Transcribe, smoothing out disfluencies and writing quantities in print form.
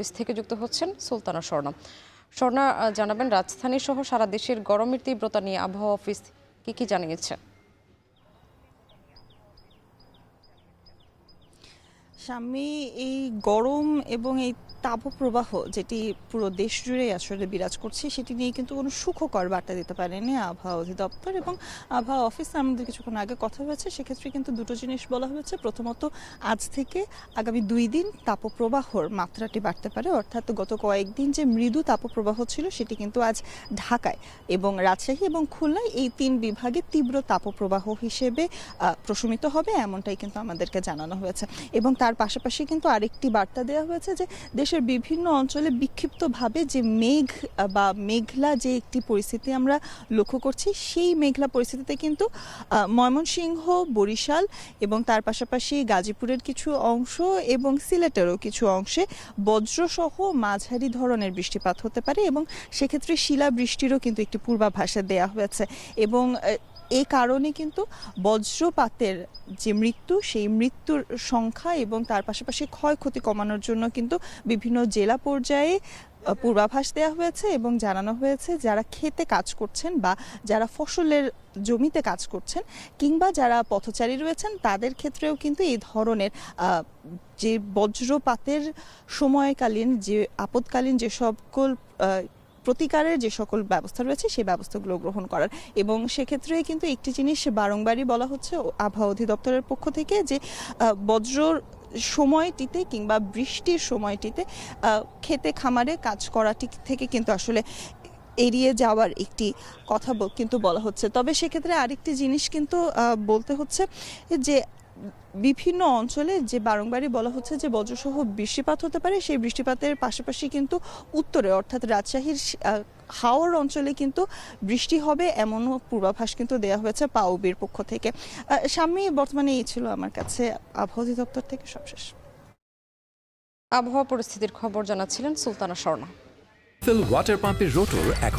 Office থেকে যুক্ত হচ্ছেন সুলতানা স্বর্ণা। স্বর্ণা, জানাবেন রাজধানী সহ সারা দেশের গরমের তীব্রতা নিয়ে আবহাওয়া অফিস কি জানিয়েছে? সামনে এই গরম এবং এই তাপপ্রবাহ যেটি পুরো দেশ জুড়ে আসলে বিরাজ করছে সেটি নিয়ে কিন্তু কোনো সুখকর বার্তা দিতে পারেনি আবহাওয়া অধিদপ্তর এবং আবহাওয়া অফিস। আমাদের কিছুক্ষণ আগে কথা হয়েছে, সেক্ষেত্রে কিন্তু দুটো জিনিস বলা হয়েছে। প্রথমত, আজ থেকে আগামী 2 দিন তাপপ্রবাহর মাত্রাটি বাড়তে পারে, অর্থাৎ গত কয়েকদিন যে মৃদু তাপপ্রবাহ ছিল সেটি কিন্তু আজ ঢাকায় এবং রাজশাহী এবং খুলনায় এই 3 বিভাগে তীব্র তাপপ্রবাহ হিসেবে প্রশমিত হবে, এমনটাই কিন্তু আমাদেরকে জানানো হয়েছে। এবং তার পাশাপাশি কিন্তু আরেকটি বার্তা দেওয়া হয়েছে যে দেশের বিভিন্ন অঞ্চলে বিক্ষিপ্তভাবে যে মেঘ বা মেঘলা যে একটি পরিস্থিতি আমরা লক্ষ্য করছি, সেই মেঘলা পরিস্থিতিতে কিন্তু ময়মনসিংহ, বরিশাল এবং তার পাশাপাশি গাজীপুরের কিছু অংশ এবং সিলেটেরও কিছু অংশে বজ্রসহ মাঝারি ধরনের বৃষ্টিপাত হতে পারে এবং সেক্ষেত্রে শিলাবৃষ্টিরও কিন্তু একটি পূর্বাভাস দেওয়া হয়েছে। এবং এই কারণে কিন্তু বজ্রপাতের যে মৃত্যু, সেই মৃত্যুর সংখ্যা এবং তার পাশাপাশি ক্ষয়ক্ষতি কমানোর জন্য কিন্তু বিভিন্ন জেলা পর্যায়ে পূর্বাভাস দেওয়া হয়েছে এবং জানানো হয়েছে যারা খেতে কাজ করছেন বা যারা ফসলের জমিতে কাজ করছেন কিংবা যারা পথচারী রয়েছেন তাদের ক্ষেত্রেও কিন্তু এই ধরনের যে বজ্রপাতের সময়কালীন যে আপৎকালীন যে সকল প্রতিকারের যে সকল ব্যবস্থা রয়েছে সেই ব্যবস্থাগুলো গ্রহণ করার। এবং সেক্ষেত্রে কিন্তু একটি জিনিস বারংবারই বলা হচ্ছে আবহাওয়া অধিদপ্তরের পক্ষ থেকে যে বজ্রর সময়টিতে কিংবা বৃষ্টির সময়টিতে খেতে খামারে কাজ করাটি থেকে কিন্তু আসলে এড়িয়ে যাওয়ার একটি কথা কিন্তু বলা হচ্ছে। তবে সেক্ষেত্রে আরেকটি জিনিস কিন্তু বলতে হচ্ছে যে বিভিন্ন অঞ্চলে যে বারংবারই বলা হচ্ছে যে বজ্রসহ বৃষ্টিপাত হতে পারে, সেই বৃষ্টিপাতের পাশাপাশি কিন্তু উত্তরে অর্থাৎ রাজশাহীর হাওর অঞ্চলে কিন্তু বৃষ্টি হবে এমনও পূর্বাভাস কিন্তু দেওয়া হয়েছে পাউবির পক্ষ থেকে। সামনে বর্তমানে এই ছিল আমার কাছে আবহাওয়া অধিদপ্তর থেকে সবশেষ। আবহাওয়া পরিস্থিতির খবর জানাচ্ছিলেন সুলতানা স্বর্ণা। ওয়াটার পাম্পের রোটর এখন